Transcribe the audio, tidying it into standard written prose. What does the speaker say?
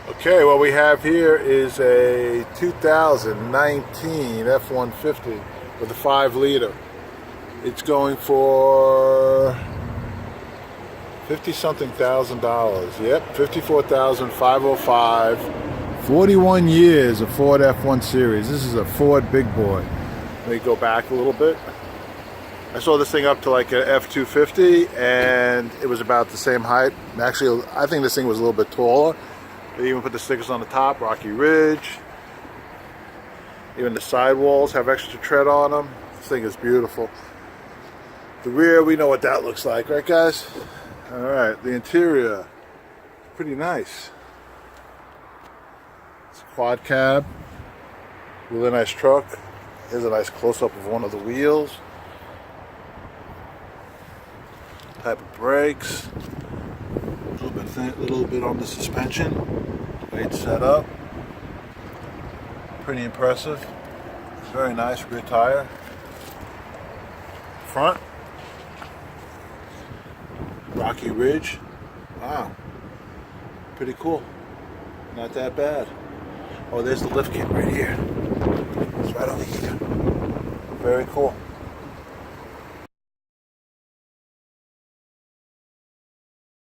Okay, what we have here is a 2019 F-150 with a 5-liter. It's going for 50-something thousand dollars. Yep, $54,505. 41 years of Ford F1 Series. This is a Ford big boy. Let me go back a little bit. I saw this thing up to like an f250 and it was about the same height. Actually, I think this thing was a little bit taller. They even put the stickers on the top, Rocky Ridge. Even the sidewalls have extra tread on them. This thing is beautiful. The rear, we know what that looks like, right guys? Alright, the interior, pretty nice. It's a quad cab, really nice truck. Here's a nice close-up of one of the wheels. Type of brakes. A little bit thin, a little bit on the suspension. Great setup. Pretty impressive. Very nice rear tire. Front. Rocky Ridge. Wow. Pretty cool. Not that bad. Oh, there's the lift kit right here. It's right over here. Very cool.